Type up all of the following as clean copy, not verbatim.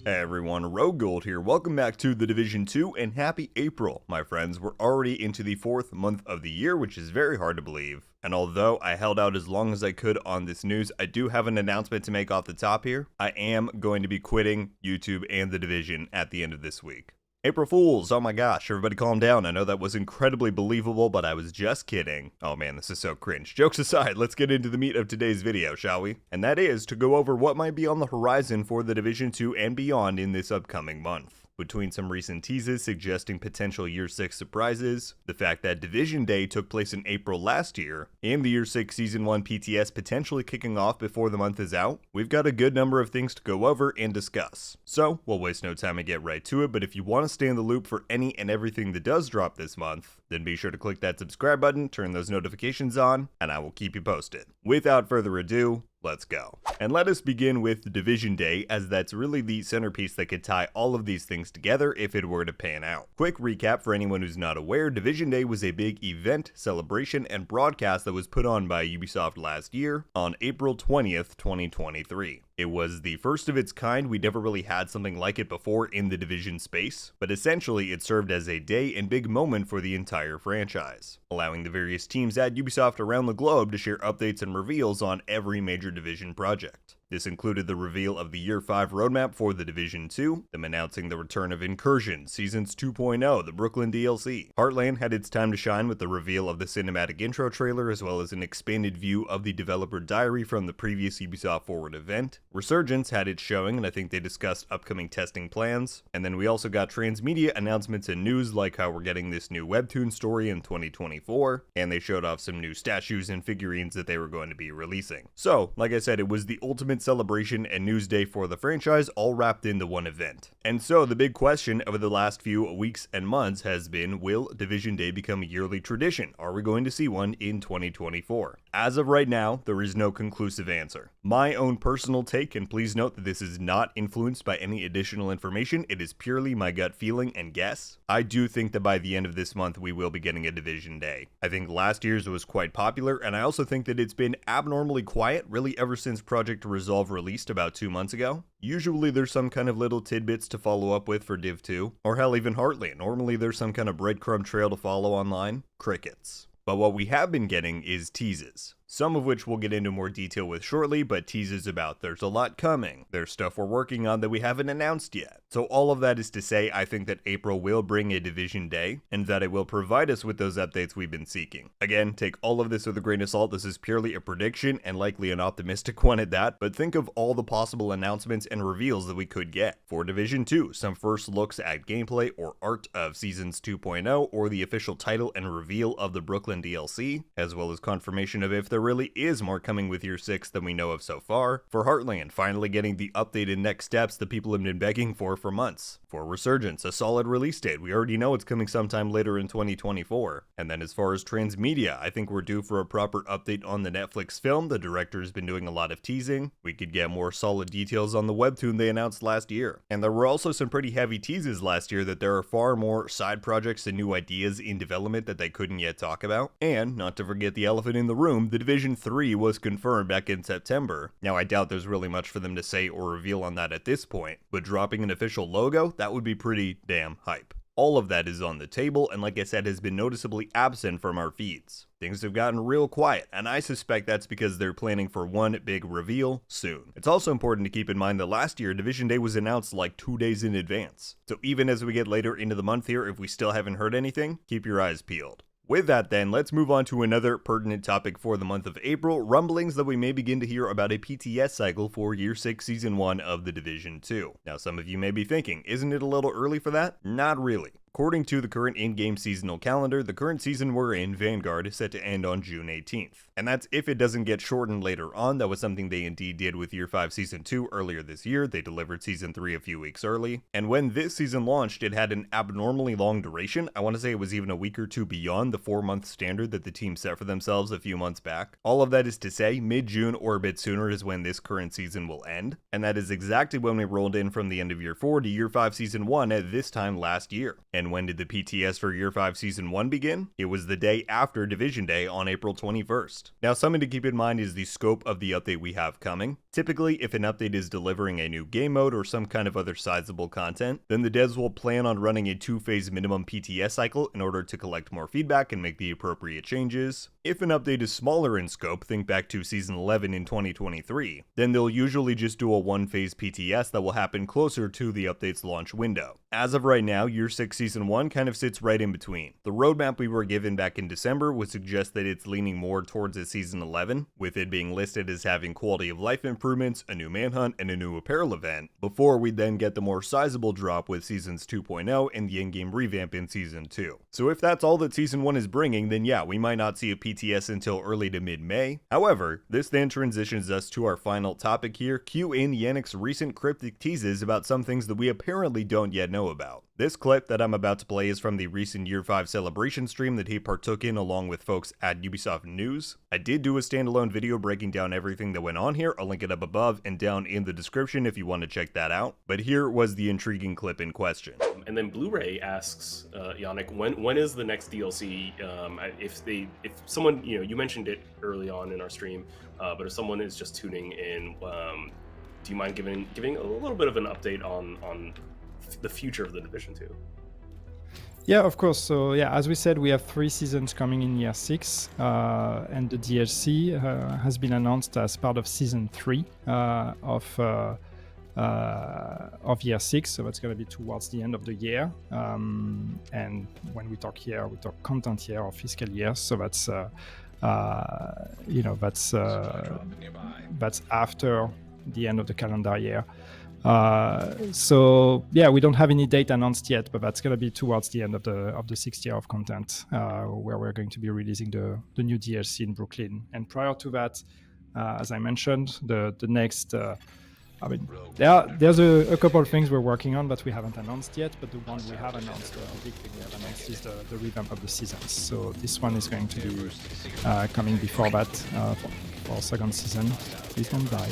Hey everyone, RogueGold here. Welcome back to the Division 2 and happy April, my friends. We're already into the 4th month of the year, which is very hard to believe. And although I held out as long as I could on this news, I do have an announcement to make off the top here. I am going to be quitting YouTube and the Division at the end of this week. April Fools, oh my gosh, everybody calm down. I know that was incredibly believable, but I was just kidding. Oh man, this is so cringe. Jokes aside, let's get into the meat of today's video, shall we? And that is to go over what might be on the horizon for the Division 2 and beyond in this upcoming month. Between some recent teases suggesting potential Year 6 surprises, the fact that Division Day took place in April last year, and the Year 6 Season 1 PTS potentially kicking off before the month is out, we've got a good number of things to go over and discuss. So, we'll waste no time and get right to it, but if you want to stay in the loop for any and everything that does drop this month, then be sure to click that subscribe button, turn those notifications on, and I will keep you posted. Without further ado, let's go. And let us begin with Division Day, as that's really the centerpiece that could tie all of these things together if it were to pan out. Quick recap for anyone who's not aware, Division Day was a big event, celebration, and broadcast that was put on by Ubisoft last year on April 20th, 2023. It was the first of its kind. We never really had something like it before in the Division space, but essentially it served as a day and big moment for the entire franchise, allowing the various teams at Ubisoft around the globe to share updates and reveals on every major Division project. This included the reveal of the Year 5 roadmap for the Division 2, them announcing the return of Incursion, Seasons 2.0, the Brooklyn DLC. Heartland had its time to shine with the reveal of the cinematic intro trailer, as well as an expanded view of the developer diary from the previous Ubisoft Forward event. Resurgence had its showing, and I think they discussed upcoming testing plans. And then we also got transmedia announcements and news, like how we're getting this new webtoon story in 2024, and they showed off some new statues and figurines that they were going to be releasing. So, like I said, it was the ultimate celebration and news day for the franchise, all wrapped into one event. And so the big question over the last few weeks and months has been, will Division Day become a yearly tradition? Are we going to see one in 2024? As of right now, there is no conclusive answer. My own personal take, and please note that this is not influenced by any additional information, it is purely my gut feeling and guess. I do think that by the end of this month we will be getting a Division Day. I think last year's was quite popular, and I also think that it's been abnormally quiet really ever since Project Resolve released about 2 months ago. Usually there's some kind of little tidbits to follow up with for Div 2, or hell, even Heartland. Normally there's some kind of breadcrumb trail to follow online. Crickets. But what we have been getting is teases. Some of which we'll get into more detail with shortly, but teases about there's a lot coming, there's stuff we're working on that we haven't announced yet. So all of that is to say, I think that April will bring a Division Day, and that it will provide us with those updates we've been seeking. Again, take all of this with a grain of salt. This is purely a prediction, and likely an optimistic one at that, but think of all the possible announcements and reveals that we could get. For Division 2, some first looks at gameplay or art of Seasons 2.0, or the official title and reveal of the Brooklyn DLC, as well as confirmation of if there really is more coming with Year 6 than we know of so far. For Heartland, finally getting the updated next steps that people have been begging for months. For Resurgence, a solid release date. We already know it's coming sometime later in 2024. And then as far as transmedia, I think we're due for a proper update on the Netflix film. The director's been doing a lot of teasing. We could get more solid details on the webtoon they announced last year. And there were also some pretty heavy teases last year that there are far more side projects and new ideas in development that they couldn't yet talk about. And, not to forget the elephant in the room, the Division 3 was confirmed back in September. Now I doubt there's really much for them to say or reveal on that at this point, but dropping an official logo, that would be pretty damn hype. All of that is on the table, and like I said, has been noticeably absent from our feeds. Things have gotten real quiet, and I suspect that's because they're planning for one big reveal soon. It's also important to keep in mind that last year, Division Day was announced like 2 days in advance. So even as we get later into the month here, if we still haven't heard anything, keep your eyes peeled. With that then, let's move on to another pertinent topic for the month of April, rumblings that we may begin to hear about a PTS cycle for Year 6 Season 1 of the Division 2. Now some of you may be thinking, isn't it a little early for that? Not really. According to the current in-game seasonal calendar, the current season we're in, Vanguard, is set to end on June 18th. And that's if it doesn't get shortened later on. That was something they indeed did with Year 5 Season 2 earlier this year. They delivered Season 3 a few weeks early. And when this season launched, it had an abnormally long duration. I want to say it was even a week or two beyond the 4-month standard that the team set for themselves a few months back. All of that is to say, mid-June or a bit sooner is when this current season will end. And that is exactly when we rolled in from the end of Year 4 to Year 5 Season 1 at this time last year. And when did the PTS for Year 5 Season 1 begin? It was the day after Division Day on April 21st. Now, something to keep in mind is the scope of the update we have coming. Typically, if an update is delivering a new game mode or some kind of other sizable content, then the devs will plan on running a 2-phase minimum PTS cycle in order to collect more feedback and make the appropriate changes. If an update is smaller in scope, think back to Season 11 in 2023, then they'll usually just do a 1-phase PTS that will happen closer to the update's launch window. As of right now, Year 6 Season 1 kind of sits right in between. The roadmap we were given back in December would suggest that it's leaning more towards a Season 11, with it being listed as having quality of life improvements, a new manhunt, and a new apparel event, before we then get the more sizable drop with Seasons 2.0 and the in-game revamp in Season 2. So if that's all that Season 1 is bringing, then yeah, we might not see a PTS until early to mid-May. However, this then transitions us to our final topic here, Q and Yannick's recent cryptic teases about some things that we apparently don't yet know about. This clip that I'm about to play is from the recent Year 5 celebration stream that he partook in along with folks at Ubisoft News. I did do a standalone video breaking down everything that went on here. I'll link it up above and down in the description if you want to check that out. But here was the intriguing clip in question. And then Blu-ray asks Yannick, when is the next DLC? If someone, you mentioned it early on in our stream, but if someone is just tuning in, do you mind giving a little bit of an update on the future of the Division 2? Yeah, of course. So yeah, as we said, we have 3 seasons coming in Year 6, and the DLC has been announced as part of Season 3 of Year 6. So that's going to be towards the end of the year. And when we talk year, we talk content year or fiscal year. So that's that's after the end of the calendar year. So yeah, we don't have any date announced yet, but that's going to be towards the end of the 6th year of content, where we're going to be releasing the new DLC in Brooklyn. And prior to that, as I mentioned, the next, there's a couple of things we're working on that we haven't announced yet, but the one we have announced, the big thing we have announced, is the revamp of the seasons. So this one is going to be coming before that for second season. Please don't die.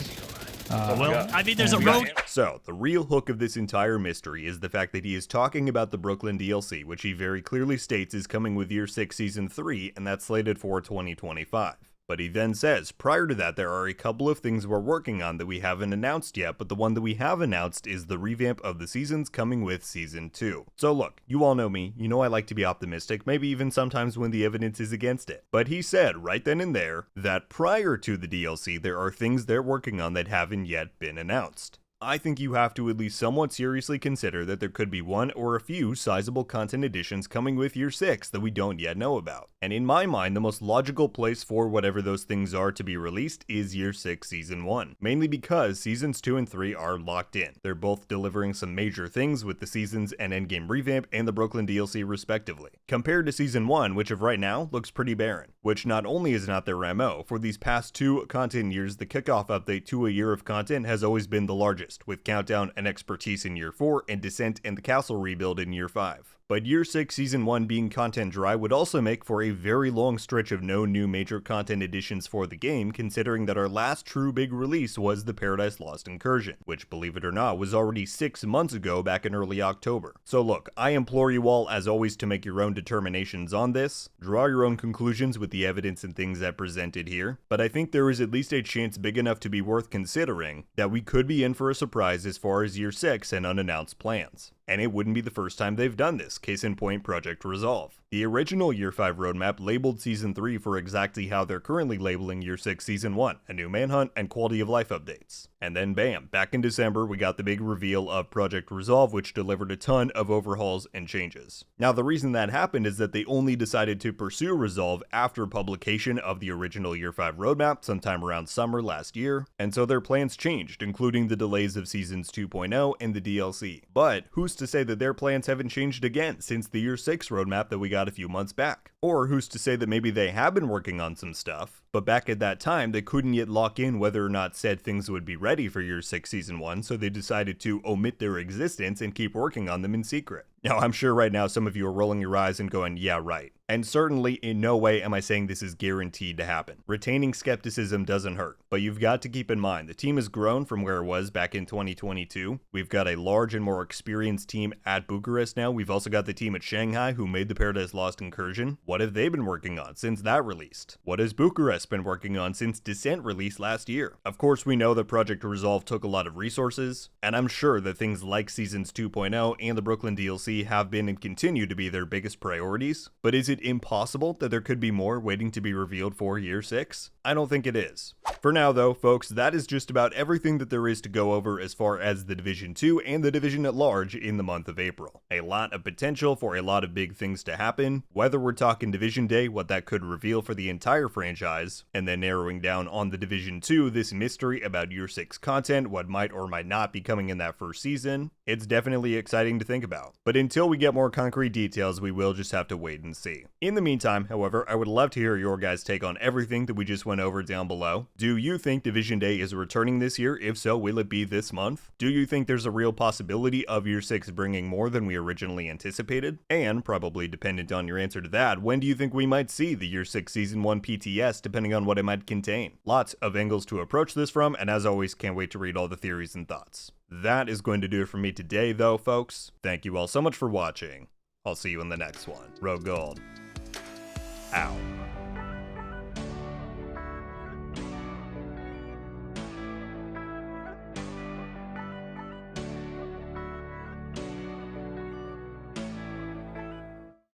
There's a road. So, the real hook of this entire mystery is the fact that he is talking about the Brooklyn DLC, which he very clearly states is coming with Year 6 Season 3, and that's slated for 2025. But he then says, prior to that, there are a couple of things we're working on that we haven't announced yet, but the one that we have announced is the revamp of the seasons coming with Season 2. So look, you all know me, you know I like to be optimistic, maybe even sometimes when the evidence is against it. But he said, right then and there, that prior to the DLC, there are things they're working on that haven't yet been announced. I think you have to at least somewhat seriously consider that there could be one or a few sizable content additions coming with Year 6 that we don't yet know about. And in my mind, the most logical place for whatever those things are to be released is Year 6 Season 1. Mainly because Seasons 2 and 3 are locked in. They're both delivering some major things with the Seasons and Endgame revamp and the Brooklyn DLC respectively. Compared to Season 1, which of right now looks pretty barren. Which not only is not their MO, for these past 2 content years, the kickoff update to a year of content has always been the largest, with Countdown and Expertise in Year 4 and Descent and the Castle rebuild in Year 5. But Year 6 Season 1 being content dry would also make for a very long stretch of no new major content additions for the game, considering that our last true big release was the Paradise Lost Incursion, which, believe it or not, was already 6 months ago back in early October. So look, I implore you all, as always, to make your own determinations on this, draw your own conclusions with the evidence and things that presented here, but I think there is at least a chance big enough to be worth considering that we could be in for a surprise as far as Year 6 and unannounced plans. And it wouldn't be the first time they've done this, case in point Project Resolve. The original Year 5 roadmap labeled Season 3 for exactly how they're currently labeling Year 6 Season 1, a new manhunt and quality of life updates. And then bam, back in December we got the big reveal of Project Resolve, which delivered a ton of overhauls and changes. Now the reason that happened is that they only decided to pursue Resolve after publication of the original Year 5 roadmap sometime around summer last year, and so their plans changed, including the delays of Seasons 2.0 and the DLC. But who's to say that their plans haven't changed again since the Year 6 roadmap that we got a few months back? Or who's to say that maybe they have been working on some stuff, but back at that time they couldn't yet lock in whether or not said things would be ready for Year 6 Season 1, so they decided to omit their existence and keep working on them in secret. Now, I'm sure right now some of you are rolling your eyes and going, yeah, right. And certainly in no way am I saying this is guaranteed to happen. Retaining skepticism doesn't hurt, but you've got to keep in mind the team has grown from where it was back in 2022. We've got a large and more experienced team at Bucharest now. We've also got the team at Shanghai who made the Paradise Lost incursion. What have they been working on since that released? What has Bucharest been working on since Descent released last year? Of course, we know that Project Resolve took a lot of resources, and I'm sure that things like Seasons 2.0 and the Brooklyn DLC have been and continue to be their biggest priorities, but is it impossible that there could be more waiting to be revealed for Year 6? I don't think it is. For now though, folks, that is just about everything that there is to go over as far as the Division 2 and the Division at large in the month of April. A lot of potential for a lot of big things to happen, whether we're talking Division Day, what that could reveal for the entire franchise, and then narrowing down on the Division 2, this mystery about Year 6 content, what might or might not be coming in that first season. It's definitely exciting to think about. But until we get more concrete details, we will just have to wait and see. In the meantime, however, I would love to hear your guys' take on everything that we just went over down below. Do you think Division Day is returning this year? If so, will it be this month? Do you think there's a real possibility of Year 6 bringing more than we originally anticipated? And, probably dependent on your answer to that, when do you think we might see the Year 6 Season 1 PTS, depending on what it might contain? Lots of angles to approach this from, and as always, can't wait to read all the theories and thoughts. That is going to do it for me today, though, folks. Thank you all so much for watching. I'll see you in the next one. RogueGold. Out.